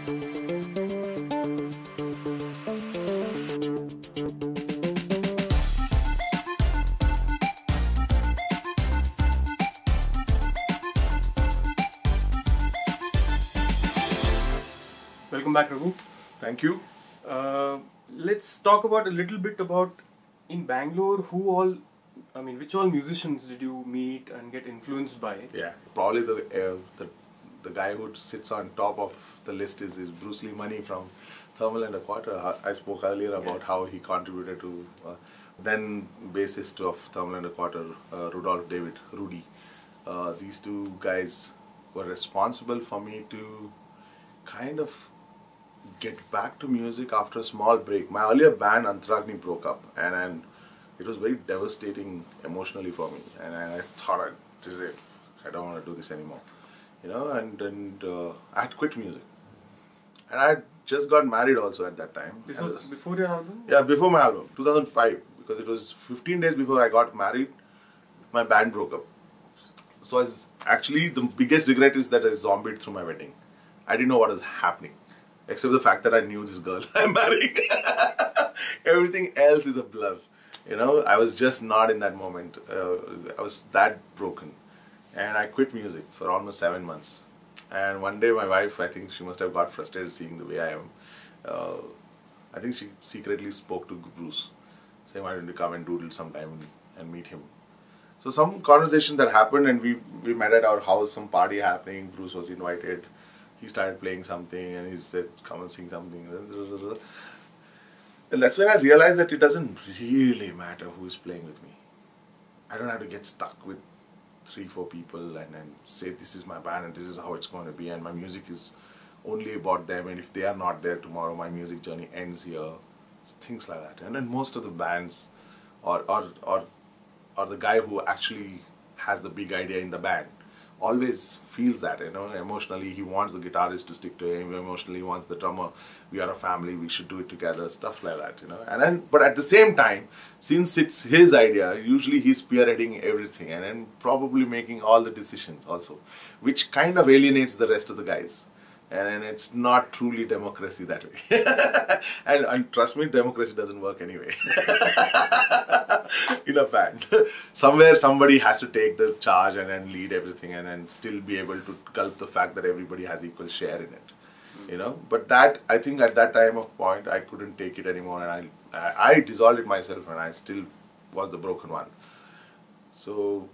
Welcome back, Raghu. Thank you. Let's talk about a little bit about in Bangalore, which all musicians did you meet and get influenced by? Yeah, probably the guy who sits on top of the list is Bruce Lee Money from Thermal and a Quarter. I spoke earlier about how he contributed to then bassist of Thermal and a Quarter, Rudolph David, Rudy. These two guys were responsible for me to kind of get back to music after a small break. My earlier band Antaragni broke up, and it was very devastating emotionally for me. And I thought, this is it. I don't want to do this anymore, And I had quit music, and I had just got married also at that time. This was before your album? Yeah, before my album, 2005, because it was 15 days before I got married. My band broke up. So actually the biggest regret is that I zombied through my wedding. I didn't know what was happening, except the fact that I knew this girl I'm marrying. Everything else is a blur. I was just not in that moment. I was that broken. And I quit music for almost 7 months. And one day my wife, I think she must have got frustrated seeing the way I am. I think she secretly spoke to Bruce, saying, why don't you come and doodle sometime and meet him. So some conversation that happened, and we met at our house, some party happening, Bruce was invited. He started playing something and he said, come and sing something. And that's when I realized that it doesn't really matter who is playing with me. I don't have to get stuck with 3-4 people and say this is my band and this is how it's going to be and my music is only about them, and if they are not there tomorrow, my music journey ends here. Things like that. And then most of the bands or the guy who actually has the big idea in the band always feels that, emotionally he wants the guitarist to stick to him, emotionally he wants the drummer, we are a family, we should do it together, stuff like that, And then, but at the same time, since it's his idea, usually he's spearheading everything and then probably making all the decisions also, which kind of alienates the rest of the guys. And it's not truly democracy that way. and trust me, democracy doesn't work anyway. In a band. Somewhere somebody has to take the charge and then lead everything and then still be able to gulp the fact that everybody has equal share in it. But that, I think at that time of point, I couldn't take it anymore, and I dissolved it myself, and I still was the broken one. So,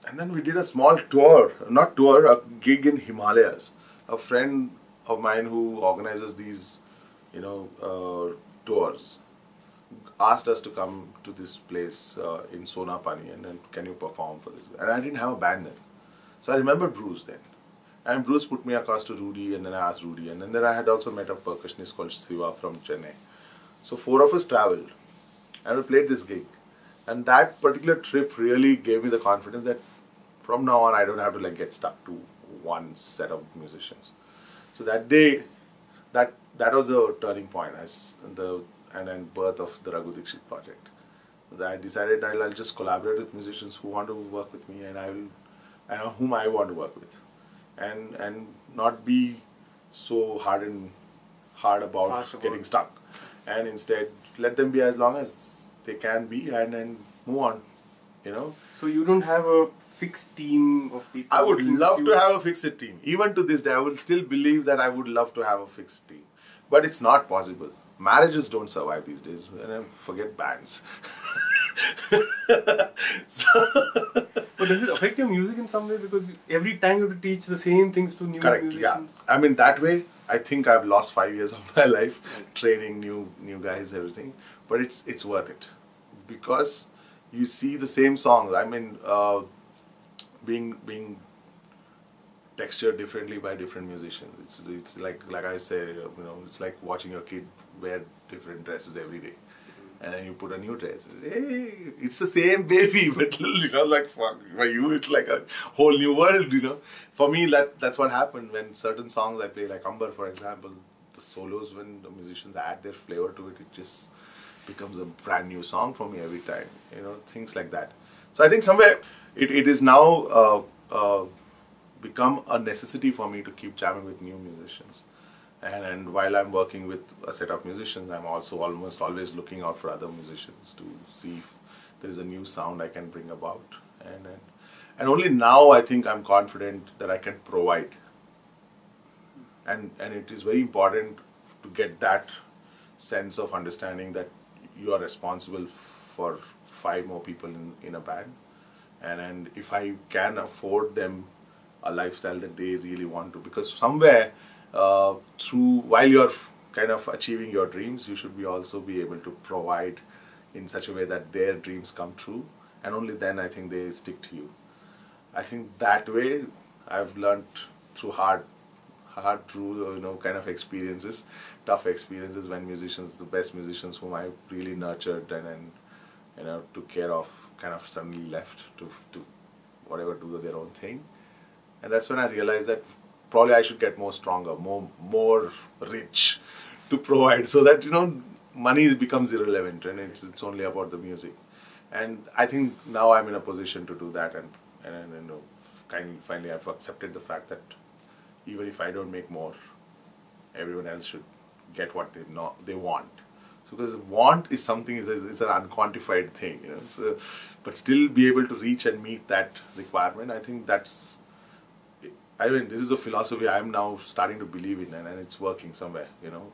and then we did a small tour, a gig in Himalayas. A friend of mine who organizes these, tours, asked us to come to this place in Sonapani and then can you perform for this? And I didn't have a band then. So I remember Bruce then. And Bruce put me across to Rudy, and then I asked Rudy. And then I had also met a percussionist called Siva from Chennai. So 4 of us traveled and we played this gig. And that particular trip really gave me the confidence that from now on I don't have to get stuck to one set of musicians. So that day, that was the turning point and then birth of the Raghu Dixit project. I decided I'll just collaborate with musicians who want to work with me, and I know whom I want to work with, and not be so hard about getting stuck, and instead let them be as long as they can be, and then move on. So you don't have a fixed team of people? I would love to have a fixed team. Even to this day, I will still believe that I would love to have a fixed team. But it's not possible. Marriages don't survive these days. And forget bands. But does it affect your music in some way? Because every time you have to teach the same things to new musicians? Yeah. I mean, that way, I think I've lost 5 years of my life training new guys, everything. But it's worth it. Because you see the same songs. I mean, being textured differently by different musicians. It's like I say, it's like watching your kid wear different dresses every day, and then you put a new dress. Hey, it's the same baby, but for you, it's like a whole new world. For me, that's what happened when certain songs I play, like Amber, for example. The solos, when the musicians add their flavor to it, it just becomes a brand new song for me every time. Things like that. So I think somewhere it is now become a necessity for me to keep jamming with new musicians. And while I'm working with a set of musicians, I'm also almost always looking out for other musicians to see if there is a new sound I can bring about. And only now I think I'm confident that I can provide. And it is very important to get that sense of understanding that you are responsible for 5 more people in a band. And if I can afford them a lifestyle that they really want to, because somewhere while you're kind of achieving your dreams, you should also be able to provide in such a way that their dreams come true, and only then I think they stick to you. I think that way I've learned through hard through kind of experiences, tough experiences, when the best musicians whom I really nurtured and took care of, kind of suddenly left to whatever, do their own thing. And that's when I realized that probably I should get more stronger, more rich to provide, so that money becomes irrelevant and it's only about the music. And I think now I'm in a position to do that, and finally I've accepted the fact that even if I don't make more, everyone else should get what they want. So because want is something, is an unquantified thing, So, but still be able to reach and meet that requirement. I think this is a philosophy I'm now starting to believe in, and it's working somewhere.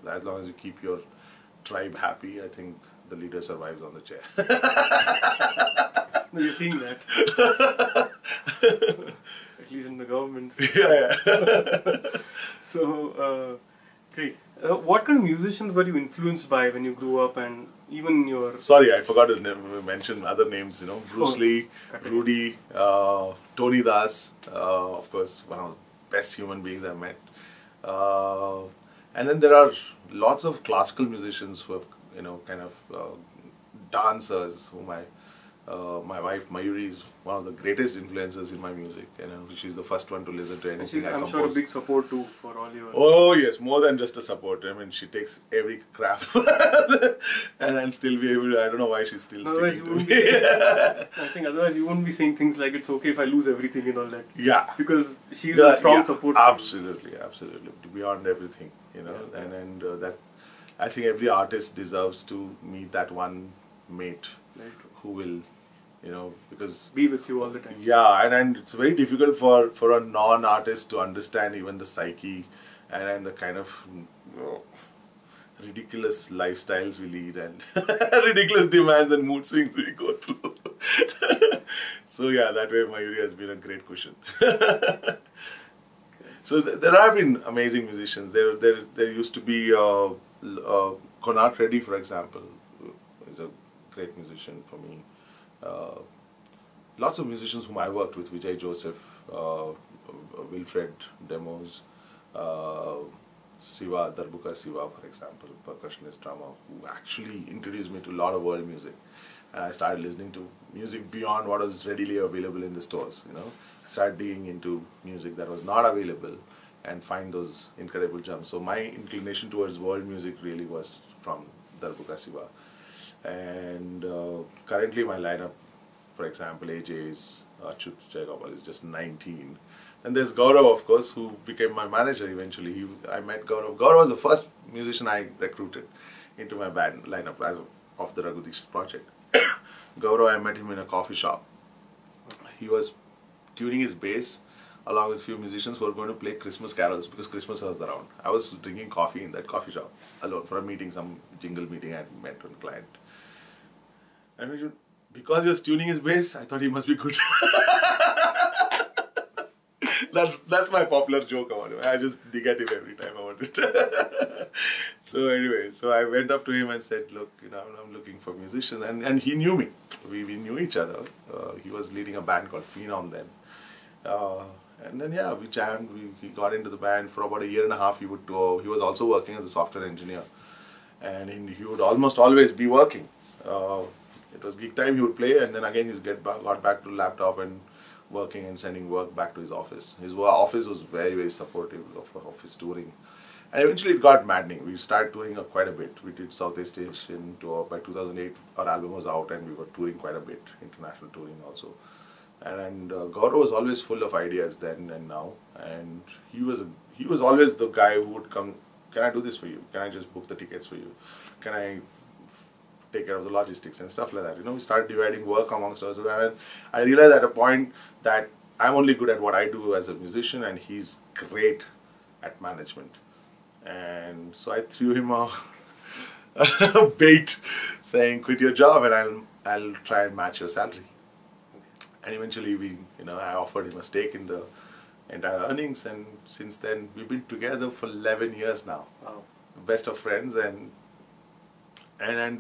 As long as you keep your tribe happy, I think the leader survives on the chair. No, you're seeing that. At least in the government. Yeah. So, great. What kind of musicians were you influenced by when you grew up, and even your... Sorry, I forgot to mention other names, Bruce Lee, Rudy, Tony Das, of course, one of the best human beings I've met. And then there are lots of classical musicians who have, kind of dancers whom my wife Mayuri is one of the greatest influences in my music, and she's the first one to listen to anything I compose. I'm sure a big support too for all your... Oh yes, more than just a support. I mean, she takes every crap and still be able to, I don't know why she's still sticking to me. I think otherwise you won't be saying things like it's okay if I lose everything and all that. Yeah. Because she's a strong support. Absolutely. Beyond everything, and that I think every artist deserves to meet that one mate who will, because be with you all the time. Yeah, and it's very difficult for a non-artist to understand even the psyche and the kind of ridiculous lifestyles we lead and ridiculous demands and mood swings we go through. So yeah, that way Mayuri has been a great cushion. So there have been amazing musicians. There used to be Konark Reddy, for example, who is a great musician for me. Lots of musicians whom I worked with, Vijay Joseph, Wilfred Demos, Siva, Darbuka Siva, for example, percussionist drummer, who actually introduced me to a lot of world music. And I started listening to music beyond what was readily available in the stores, I started digging into music that was not available and find those incredible gems. So my inclination towards world music really was from Darbuka Siva. And currently my lineup, for example, AJ is Achyut Jayagopal is just 19. And there's Gaurav, of course, who became my manager eventually. I met Gaurav. Gaurav was the first musician I recruited into my band lineup of the Raghu Dixit project. Gaurav, I met him in a coffee shop. He was tuning his bass along with a few musicians who were going to play Christmas carols because Christmas was around. I was drinking coffee in that coffee shop alone for a meeting, some jingle meeting I had met one client. And because he was tuning his bass, I thought he must be good. That's my popular joke about him. I just dig at him every time I want it. So anyway, so I went up to him and said, look, I'm looking for musicians. And he knew me. We knew each other. He was leading a band called Phenom then. And then yeah, we jammed. He got into the band for about a year and a half. He would tour. He was also working as a software engineer. And he would almost always be working. It was gig time, he would play, and then again he got back to the laptop and working and sending work back to his office. His office was very, very supportive of his touring. And eventually it got maddening. We started touring quite a bit. We did Southeast Asian tour. By 2008, our album was out and we were touring quite a bit, international touring also. And Gaurav was always full of ideas then and now. And he was always the guy who would come can I do this for you? Can I just book the tickets for you? Can I take care of the logistics and stuff like that? We started dividing work amongst us, and I realized at a point that I'm only good at what I do as a musician, and he's great at management. And so I threw him a bait, saying, "Quit your job, and I'll try and match your salary." And eventually, I offered him a stake in the entire earnings, and since then we've been together for 11 years now. Wow. Best of friends, and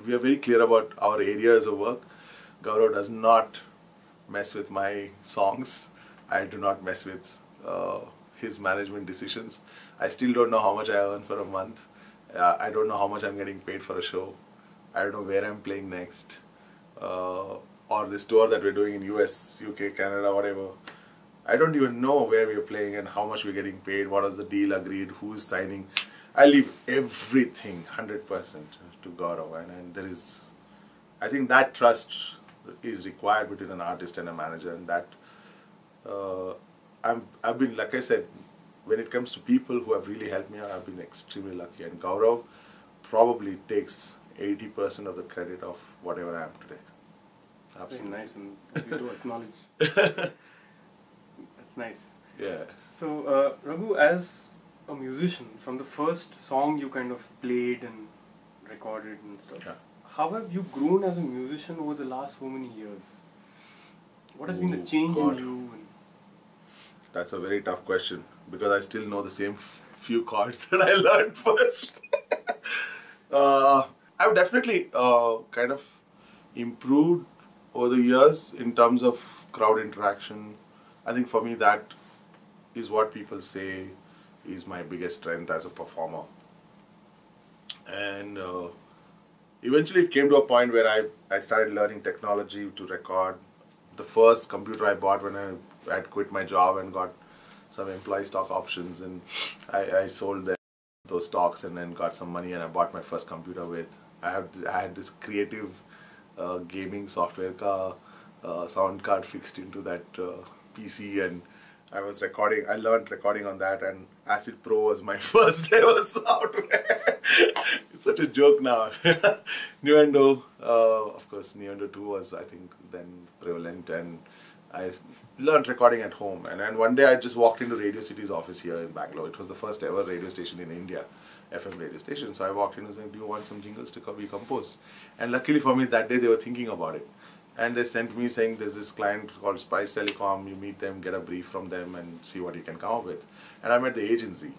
we are very clear about our areas of work. Gaurav does not mess with my songs. I do not mess with his management decisions. I still don't know how much I earn for a month. I don't know how much I'm getting paid for a show. I don't know where I'm playing next. Or this tour that we're doing in US, UK, Canada, whatever. I don't even know where we're playing and how much we're getting paid, what is the deal agreed, who's signing. I leave everything 100% to Gaurav, and there is, I think that trust is required between an artist and a manager, and that I've been, like I said, when it comes to people who have really helped me out, I've been extremely lucky, and Gaurav probably takes 80% of the credit of whatever I am today. Absolutely. Very nice, and you do acknowledge. That's nice. Yeah. So, Raghu, as a musician, from the first song you kind of played and recorded and stuff, yeah. How have you grown as a musician over the last so many years? What has been the change in you? That's a very tough question, because I still know the same few chords that I learned first. I've definitely kind of improved over the years in terms of crowd interaction. I think for me that is what people say is my biggest strength as a performer. And eventually it came to a point where I started learning technology to record. The first computer I bought when I had quit my job and got some employee stock options, and I sold those stocks and then got some money, and I bought my first computer with. I had this creative gaming software sound card fixed into that PC, and I was recording. I learned recording on that, and Acid Pro was my first ever software. It's such a joke now. Nuendo, of course, Nuendo 2 was, I think, then prevalent, and I learned recording at home. And then one day I just walked into Radio City's office here in Bangalore. It was the first ever radio station in India, FM radio station. So I walked in and said, "Do you want some jingles to be composed?" And luckily for me, that day they were thinking about it. And they sent me saying, "There's this client called Spice Telecom, you meet them, get a brief from them and see what you can come up with." And I met the agency,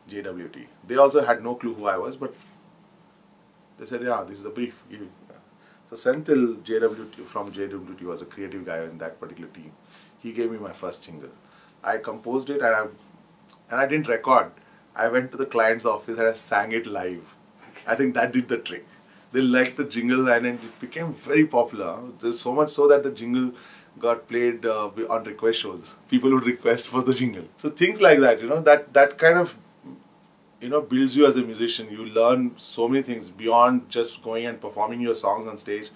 JWT. They also had no clue who I was, but they said, "Yeah, this is the brief." So Senthil from JWT was a creative guy in that particular team. He gave me my first jingle. I composed it, and I didn't record. I went to the client's office and I sang it live. I think that did the trick. They liked the jingle, and it became very popular. There's so much so that the jingle got played on request shows. People would request for the jingle. So things like that, that kind of, builds you as a musician. You learn so many things beyond just going and performing your songs on stage.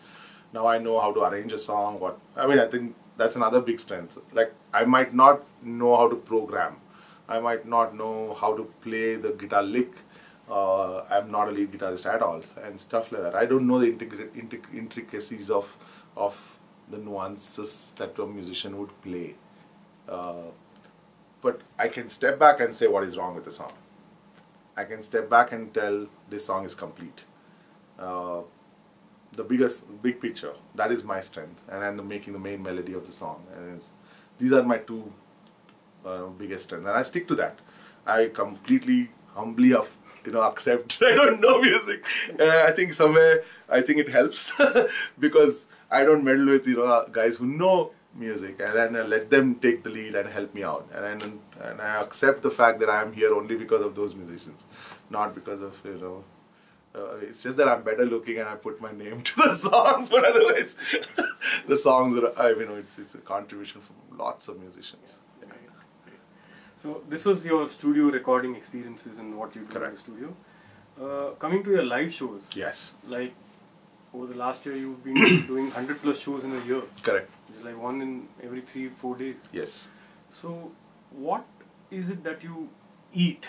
Now I know how to arrange a song. I think that's another big strength. Like, I might not know how to program. I might not know how to play the guitar lick. I'm not a lead guitarist at all, and stuff like that. I don't know the intricacies of the nuances that a musician would play. But I can step back and say what is wrong with the song. I can step back and tell this song is complete. The big picture, that is my strength, and I'm making the main melody of the song. And these are my two biggest strengths, and I stick to that. I completely, humbly accept I don't know music. I think it helps because I don't meddle with guys who know music, and then I let them take the lead and help me out, and I accept the fact that I am here only because of those musicians, not because of it's just that I'm better looking and I put my name to the songs, but otherwise the songs it's a contribution from lots of musicians. Yeah. So this was your studio recording experiences and what you do in the studio. Coming to your live shows. Yes. Like, over the last year you've been doing 100+ shows in a year. Correct. It's like one in every 3-4 days. Yes. So what is it that you eat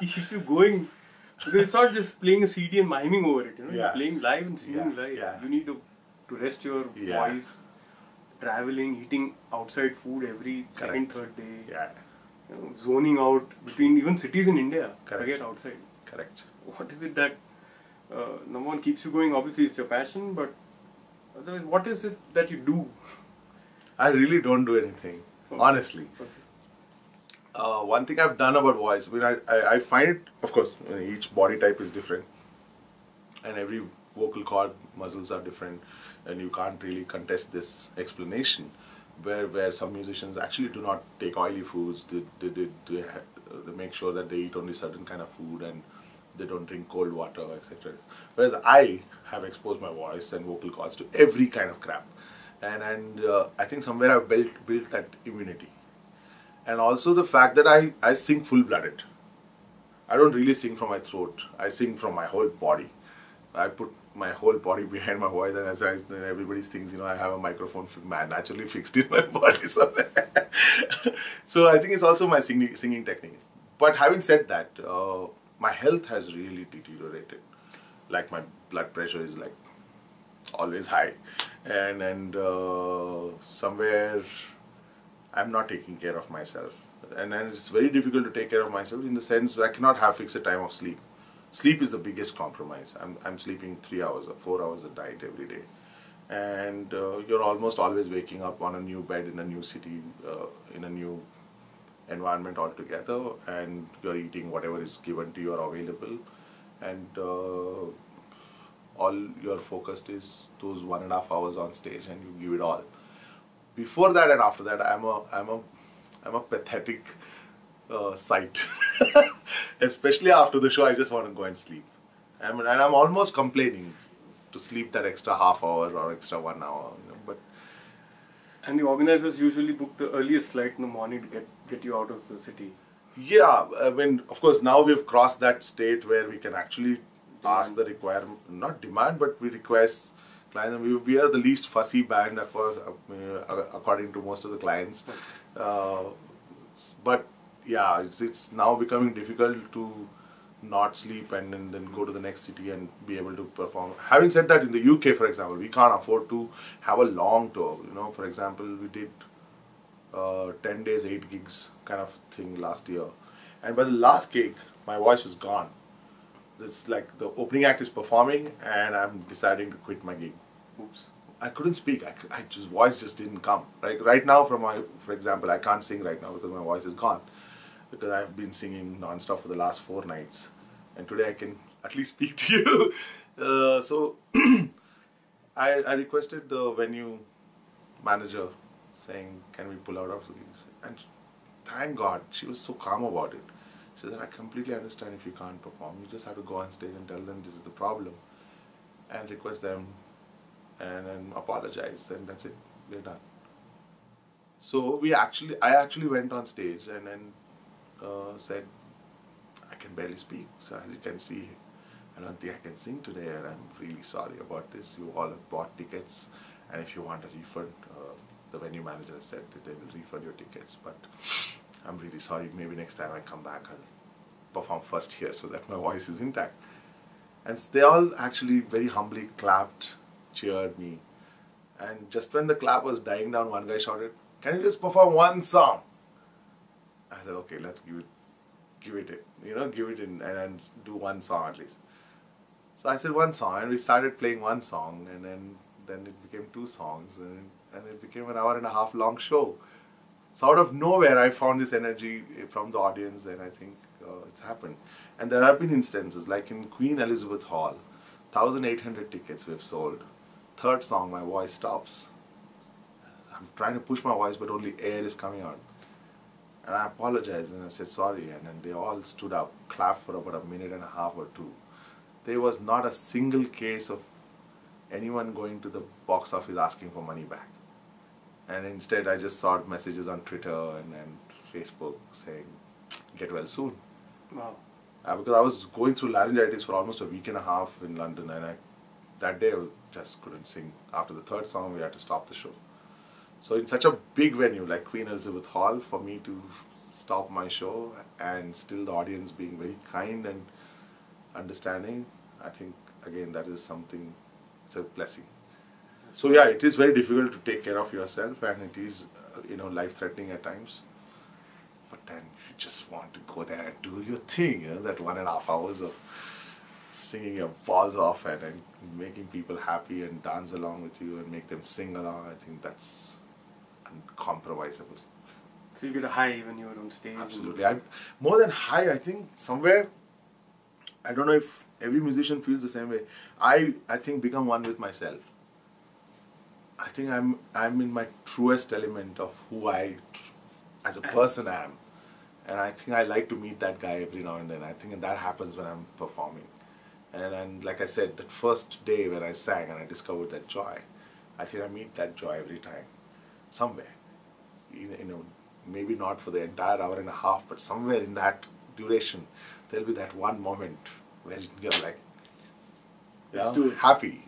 it keeps you going. Because it's not just playing a CD and miming over it, you know. Yeah. You're playing live and singing Yeah, live. yeah. You need to rest your Yeah. voice, traveling, eating outside food every second, third day. Yeah, You know, zoning out between even cities in India. Correct. Forget outside. correct. What is it that number one keeps you going? Obviously, it's your passion, but otherwise, what is it that you do? I really don't do anything, Okay. honestly. Okay. One thing I've done about voice, I mean, I find it, of course, each body type is different, and every vocal cord muscles are different, and you can't really contest this explanation. Where some musicians actually do not take oily foods, they make sure that they eat only certain kind of food and they don't drink cold water, etc. Whereas I have exposed my voice and vocal cords to every kind of crap, and I think somewhere I've built that immunity, and also the fact that I sing full blooded. I don't really sing from my throat. I sing from my whole body. I put my whole body behind my voice, and as everybody thinks, I have a microphone naturally fixed in my body somewhere. So I think it's also my singing technique. But having said that, my health has really deteriorated. Like my blood pressure is like always high, and somewhere I'm not taking care of myself, and it's very difficult to take care of myself in the sense I cannot have fixed time of sleep. Sleep is the biggest compromise. I'm sleeping 3 hours or 4 hours a night every day, and you're almost always waking up on a new bed in a new city, in a new environment altogether, and you're eating whatever is given to you or available, and all your focused is those 1.5 hours on stage, and you give it all. Before that and after that, I'm a pathetic sight. Especially after the show, I just want to go and sleep. And I'm almost complaining to sleep that extra half hour or extra 1 hour. But And the organizers usually book the earliest flight in the morning to get you out of the city. yeah, I mean, of course, now we've crossed that state where we can actually ask the requirement, not demand, but we request clients. We are the least fussy band, of course, according to most of the clients. But yeah, it's now becoming difficult to not sleep and then go to the next city and be able to perform. Having said that, in the UK, for example, we can't afford to have a long tour. For example, we did 10 days, 8 gigs kind of thing last year. And by the last gig, my voice was gone. It's like the opening act is performing and I'm deciding to quit my gig. Oops. I couldn't speak. Voice just didn't come. Like right now, for example, I can't sing right now because my voice is gone. Because I've been singing non-stop for the last 4 nights. And today I can at least speak to you. So I requested the venue manager saying, can we pull out of the gigs? And thank God, she was so calm about it. She said, I completely understand if you can't perform. You just have to go on stage and tell them this is the problem. And request them and apologize, and that's it. We're done. So I actually went on stage and then said, I can barely speak. So as you can see, I don't think I can sing today, and I'm really sorry about this. You all have bought tickets, and if you want a refund, the venue manager said that they will refund your tickets. But I'm really sorry. Maybe next time I come back, I'll perform first here so that my voice is intact. And they all actually very humbly clapped, cheered me. And just when the clap was dying down, one guy shouted, can you just perform one song? I said, okay, let's give it and do one song at least. So I said one song, and we started playing one song, and then it became 2 songs, and it became an 1.5 hour long show. So out of nowhere, I found this energy from the audience, and I think it's happened. And there have been instances, like in Queen Elizabeth Hall, 1,800 tickets we've sold. 3rd song, my voice stops. I'm trying to push my voice, but only air is coming out. And I apologized, and I said sorry, and then they all stood up, clapped for about 1.5 minutes or 2. There was not a single case of anyone going to the box office asking for money back. And instead, I just saw messages on Twitter and Facebook saying, get well soon. Wow. Because I was going through laryngitis for almost 1.5 weeks in London, and that day I just couldn't sing. After the 3rd song, we had to stop the show. So in such a big venue like Queen Elizabeth Hall, for me to stop my show and still the audience being very kind and understanding, I think again that is something, it's a blessing. So yeah, it is very difficult to take care of yourself, and it is life-threatening at times. But then you just want to go there and do your thing, that 1.5 hours of singing your balls off and making people happy and dance along with you and make them sing along. I think that's uncompromisable. So you get a high when you're on stage? Absolutely. More than high, I think somewhere, I don't know if every musician feels the same way. I think become one with myself. I think I'm in my truest element of who I as a person am. And I think I like to meet that guy every now and then. I think that happens when I'm performing. And like I said, that first day when I sang and I discovered that joy, I think I meet that joy every time, somewhere. Maybe not for the entire hour and a half, but somewhere in that duration, there'll be that one moment where you're like, happy,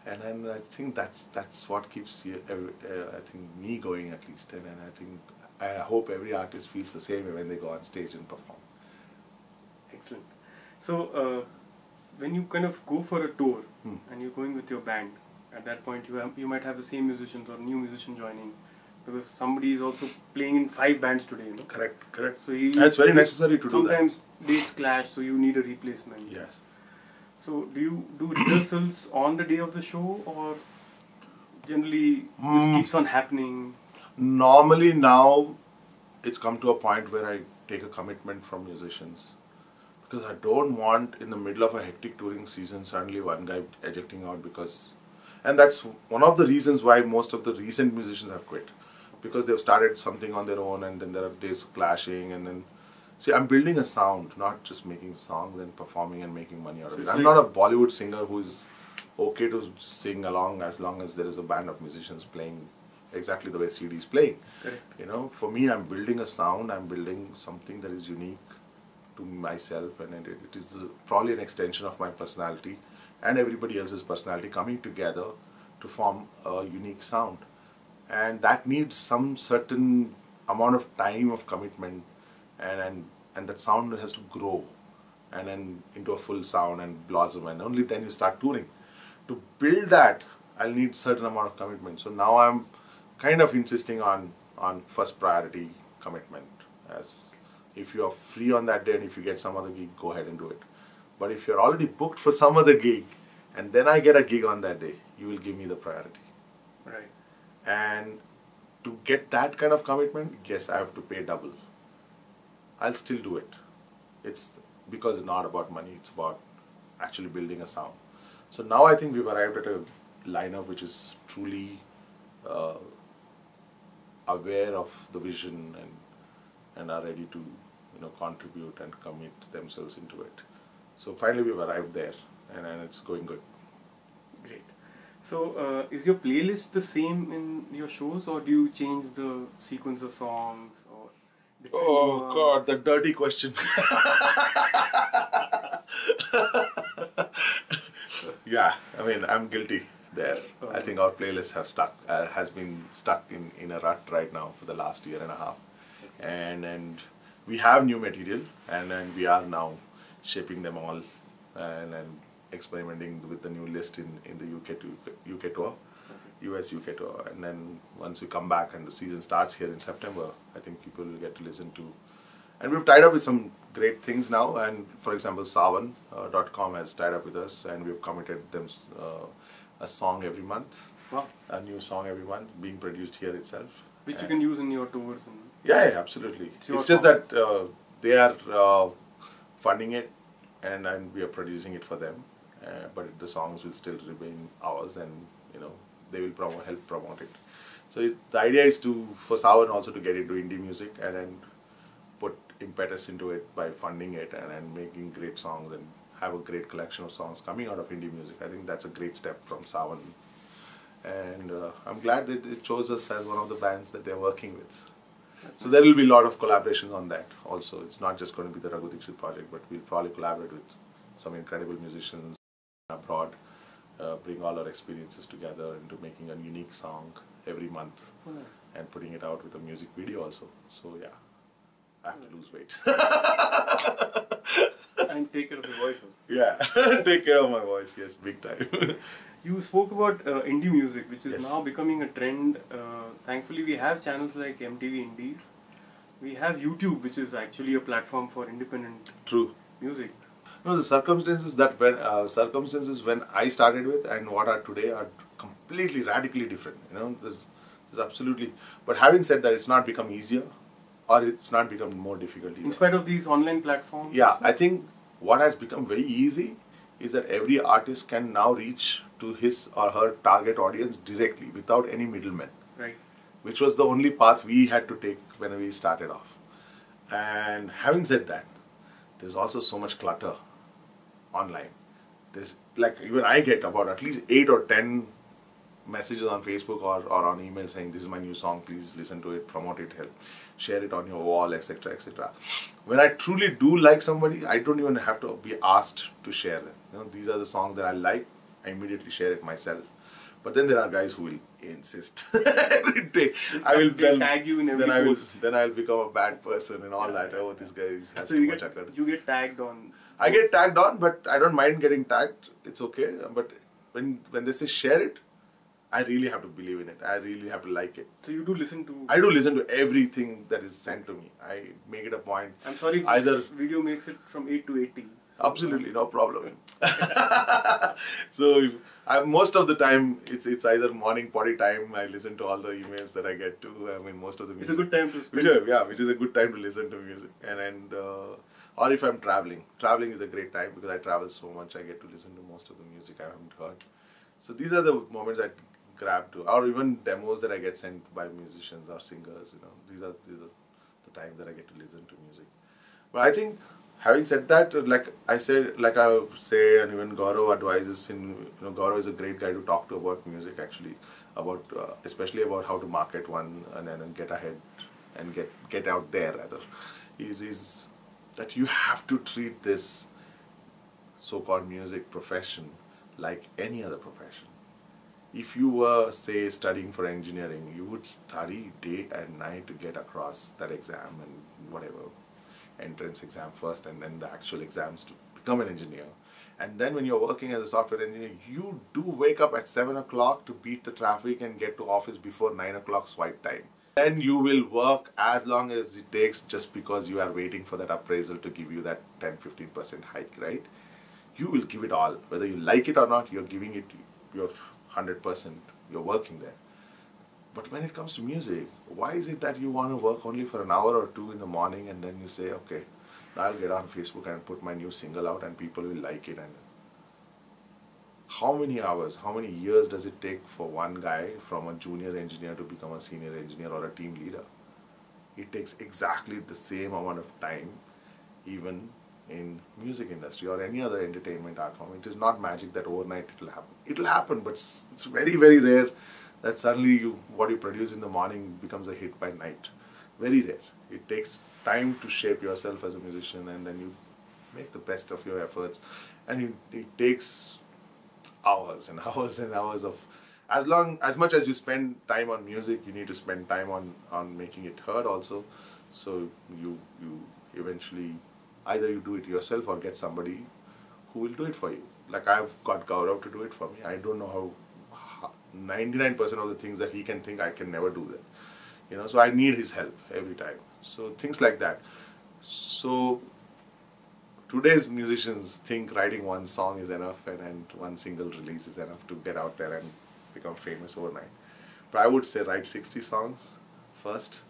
And then I think that's what keeps I think me going at least, and I think I hope every artist feels the same way when they go on stage and perform. Excellent. So when you kind of go for a tour and you're going with your band, at that point you might have the same musicians or new musician joining, because somebody is also playing in 5 bands today. Correct. So it's very necessary to do that. Sometimes dates clash, so you need a replacement. Yes. So do you do rehearsals on the day of the show, or generally this keeps on happening? Normally now, it's come to a point where I take a commitment from musicians, because I don't want in the middle of a hectic touring season suddenly one guy ejecting out and that's one of the reasons why most of the recent musicians have quit, because they've started something on their own and then there are days of clashing, and then see, I'm building a sound, not just making songs and performing and making money out of it. I'm not a Bollywood singer who is okay to sing along as long as there is a band of musicians playing exactly the way CD is playing. Correct. For me, I'm building a sound, I'm building something that is unique to myself, and it is probably an extension of my personality and everybody else's personality coming together to form a unique sound. And that needs some certain amount of time of commitment, and that sound has to grow and then into a full sound and blossom, and only then you start touring. To build that, I'll need certain amount of commitment. So now I'm kind of insisting on first priority commitment. As if you're free on that day and if you get some other gig, go ahead and do it. But if you're already booked for some other gig and then I get a gig on that day, you will give me the priority. Right. And to get that kind of commitment, yes, I have to pay double. I'll still do it. It's because it's not about money, it's about actually building a sound. So now I think we've arrived at a lineup which is truly aware of the vision and are ready to contribute and commit themselves into it. So finally we've arrived there, and it's going good. Great. So is your playlist the same in your shows, or do you change the sequence of songs? Oh God, the dirty question. Yeah, I mean, I'm guilty there. I think our playlist has been stuck in a rut right now for the last year and a half. And we have new material, and we are now shaping them all and experimenting with the new list in the UK tour. US UK tour, and then once we come back and the season starts here in September, I think people will get to listen to. And we've tied up with some great things now, and for example, Savan.com has tied up with us, and we've committed them a song every month. Wow. A new song every month being produced here itself. Which you can use in your tours. Yeah, absolutely. It's just that they are funding it, and we are producing it for them, but the songs will still remain ours, and they will help promote it. So the idea is for Savan also to get into indie music and then put impetus into it by funding it and making great songs and have a great collection of songs coming out of indie music. I think that's a great step from Savan. And I'm glad that it chose us as one of the bands that they're working with. So there will be a lot of collaborations on that also. It's not just going to be the Raghu Dixit project, but we'll probably collaborate with some incredible musicians abroad. Bring all our experiences together into making a unique song every month and putting it out with a music video also. So yeah. I have to lose weight. And take care of your voice also. Yeah, take care of my voice, yes, big time. You spoke about indie music, which is Yes. now becoming a trend. Thankfully, we have channels like MTV Indies. We have YouTube, which is actually a platform for independent True. music. No, the circumstances when I started with and what are today are completely radically different. There's absolutely. But having said that, it's not become easier, or it's not become more difficult either. In spite of these online platforms? Yeah, I think what has become very easy is that every artist can now reach to his or her target audience directly without any middlemen. Right. Which was the only path we had to take when we started off. And having said that, there's also so much clutter online. There's even I get about at least 8 or 10 messages on Facebook or on email saying this is my new song, please listen to it, promote it, help, share it on your wall, etc. etc. When I truly do like somebody, I don't even have to be asked to share them. These are the songs that I like, I immediately share it myself. But then there are guys who will insist every day. I will then tag you in every post. Then I'll become a bad person and all that. Oh, this guy has too much effort. You get tagged on. I get tagged on, but I don't mind getting tagged. It's okay. But when they say share it, I really have to believe in it. I really have to like it. So you do listen to... I do listen to everything that is sent to me. I make it a point. I'm sorry if this video makes it from 8 to 80. So absolutely, no problem. So most of the time, it's either morning potty time. I listen to all the emails that I get to. I mean, most of the music. It's a good time to spend. Which is a good time to listen to music. Or if I'm traveling. Traveling is a great time because I travel so much. I get to listen to most of the music I haven't heard. So these are the moments I grab to, or even demos that I get sent by musicians or singers. These are the times that I get to listen to music. But I think, having said that, like I say, and even Gaurav advises, Gaurav is a great guy to talk to about music actually, about especially about how to market one and then get ahead and get out there rather. Is that you have to treat this so-called music profession like any other profession. If you were, say, studying for engineering, you would study day and night to get across that exam and whatever, entrance exam first and then the actual exams to become an engineer. And then when you're working as a software engineer, you do wake up at 7 o'clock to beat the traffic and get to office before 9 o'clock swipe time. Then you will work as long as it takes just because you are waiting for that appraisal to give you that 10-15% hike, right? You will give it all. Whether you like it or not, you're giving it your 100%, you're working there. But when it comes to music, why is it that you want to work only for an hour or two in the morning and then you say, okay, I'll get on Facebook and put my new single out and people will like it? And how many hours, how many years does it take for one guy from a junior engineer to become a senior engineer or a team leader? It takes exactly the same amount of time, even in music industry or any other entertainment art form. It is not magic that overnight it will happen. It will happen, but it's very, very rare that suddenly what you produce in the morning becomes a hit by night. Very rare. It takes time to shape yourself as a musician and then you make the best of your efforts. And it takes hours and hours and hours of... As much as you spend time on music, you need to spend time on making it heard also. So you eventually... either you do it yourself or get somebody who will do it for you. Like I've got Gaurav to do it for me. I don't know how 99% of the things that he can think, I can never do that. So I need his help every time. So things like that. So today's musicians think writing one song is enough and one single release is enough to get out there and become famous overnight. But I would say write 60 songs first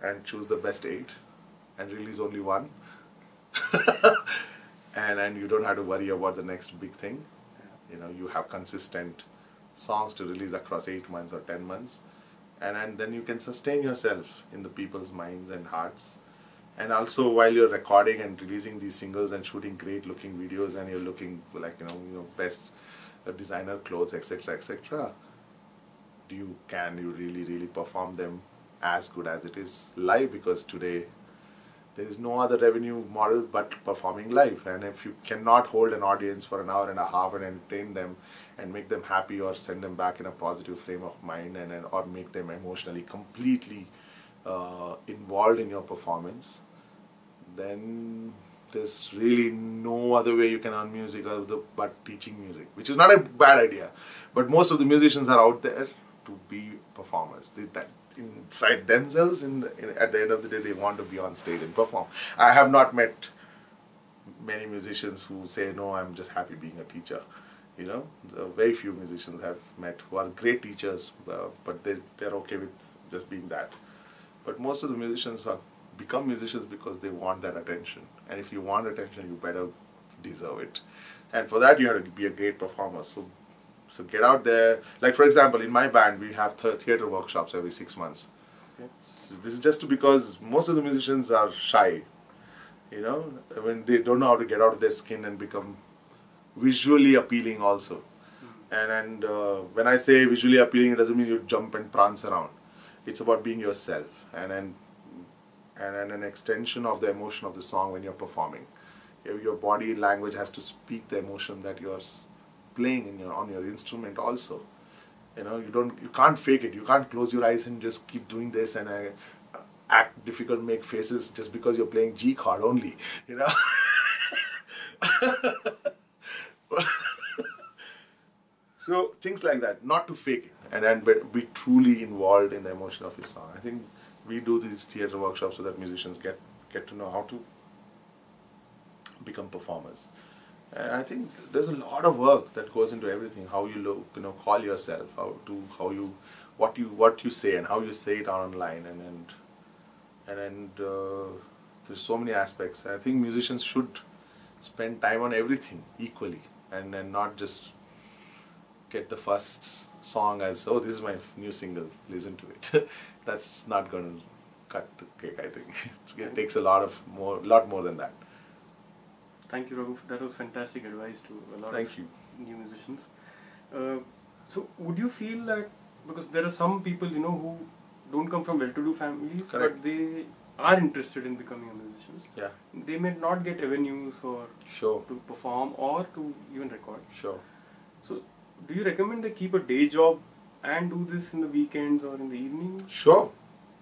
and choose the best 8. And release only one. and you don't have to worry about the next big thing. You have consistent songs to release across 8 months or 10 months. And then you can sustain yourself in the people's minds and hearts. And also while you're recording and releasing these singles and shooting great looking videos and you're looking like, best designer clothes, etc., etc., can you really perform them as good as it is live? Because today, there is no other revenue model but performing live. And if you cannot hold an audience for an hour and a half and entertain them and make them happy or send them back in a positive frame of mind or make them emotionally completely involved in your performance, then there's really no other way you can earn music but teaching music, which is not a bad idea. But most of the musicians are out there to be performers. That inside themselves, at the end of the day, they want to be on stage and perform. I have not met many musicians who say, no, I'm just happy being a teacher. You know, very few musicians have met who are great teachers, but they're okay with just being that. But most of the musicians become musicians because they want that attention. And if you want attention, you better deserve it. And for that, you have to be a great performer. So get out there. Like, for example, in my band, we have theatre workshops every 6 months. Okay. So this is just because most of the musicians are shy. You know, when they don't know how to get out of their skin and become visually appealing also. And when I say visually appealing, it doesn't mean you jump and prance around. It's about being yourself and an extension of the emotion of the song when you're performing. Your body language has to speak the emotion that you're playing on your instrument also. You know, you can't fake it. You can't close your eyes and just keep doing this and act difficult, make faces just because you're playing G chord only. You know. So things like that, not to fake it, and then be truly involved in the emotion of your song. I think we do these theatre workshops so that musicians get to know how to become performers. And I think there's a lot of work that goes into everything. How you look, you know, call yourself, what you say and how you say it online, and there's so many aspects. I think musicians should spend time on everything equally, and not just get the first song as, oh, this is my new single, listen to it. That's not going to cut the cake, I think. It takes a lot more than that. Thank you, Raghu. That was fantastic advice to a lot of new musicians. So would you feel that, because there are some people, you know, who don't come from well-to-do families, correct, but they are interested in becoming a musician. Yeah. They may not get avenues or sure, to perform or to even record. Sure. So do you recommend they keep a day job and do this in the weekends or in the evenings? Sure.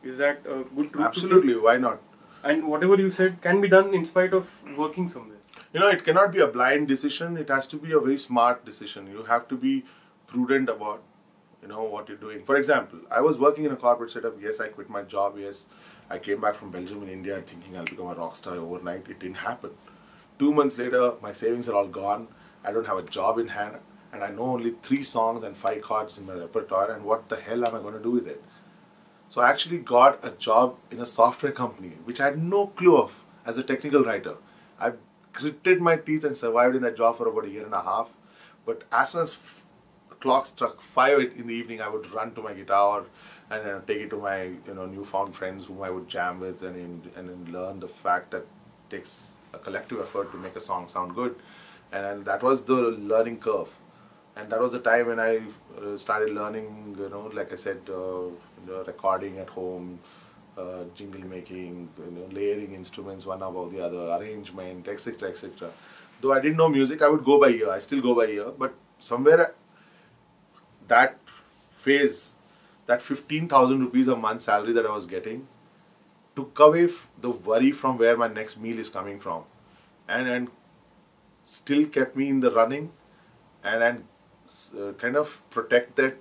Is that a good route? Absolutely, why not? And whatever you said can be done in spite of working somewhere. You know, it cannot be a blind decision. It has to be a very smart decision. You have to be prudent about, you know, what you're doing. For example, I was working in a corporate setup. Yes, I quit my job. Yes, I came back from Belgium in India thinking I'll become a rock star overnight. It didn't happen. 2 months later, my savings are all gone. I don't have a job in hand. And I know only 3 songs and 5 chords in my repertoire. And what the hell am I going to do with it? So I actually got a job in a software company, which I had no clue of as a technical writer. I gritted my teeth and survived in that job for about 1.5 years. But as soon as the clock struck 5 in the evening, I would run to my guitar and take it to my, you know, newfound friends whom I would jam with and learn the fact that it takes a collective effort to make a song sound good. And that was the learning curve. And that was the time when I started learning, you know, like I said, recording at home, jingle making, you know, layering instruments one above the other, arrangement, etc., etc. Though I didn't know music, I would go by ear. I still go by ear. But somewhere that phase, that 15,000 rupees a month salary that I was getting, took away the worry from where my next meal is coming from, and still kept me in the running, and kind of protected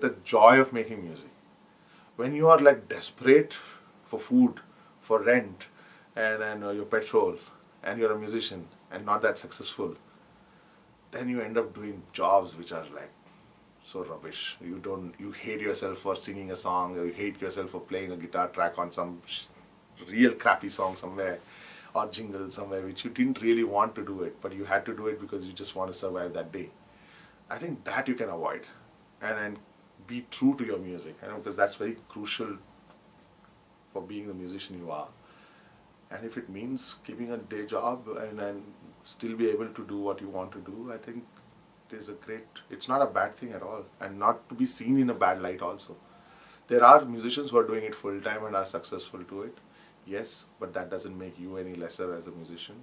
the joy of making music. When you are like desperate for food, for rent, and your petrol, and you're a musician and not that successful, then you end up doing jobs which are like so rubbish. You hate yourself for singing a song, or you hate yourself for playing a guitar track on some real crappy song somewhere, or jingle somewhere which you didn't really want to do it, but you had to do it because you just want to survive that day. I think that you can avoid, and be true to your music, you know, because that's very crucial for being the musician you are. And if it means keeping a day job and still be able to do what you want to do, I think it's not a bad thing at all, and not to be seen in a bad light also. There are musicians who are doing it full time and are successful to it, yes, but that doesn't make you any lesser as a musician.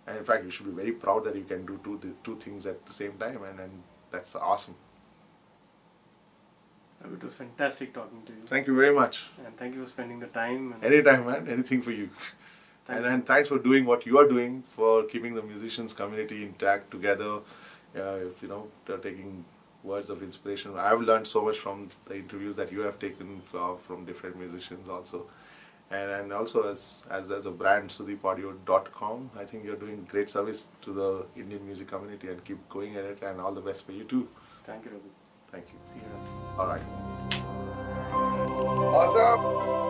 And in fact, you should be very proud that you can do two things at the same time, and that's awesome. It was fantastic talking to you. Thank you very much. And thank you for spending the time. And Anytime, man. Anything for you. And thanks for doing what you are doing for keeping the musicians community intact together. If, you know, taking words of inspiration. I've learned so much from the interviews that you have taken from different musicians also. And also as a brand, SudeepAudio.com, I think you're doing great service to the Indian music community, and keep going at it, and all the best for you too. Thank you, Raghu. Thank you. See you around. All right. Awesome.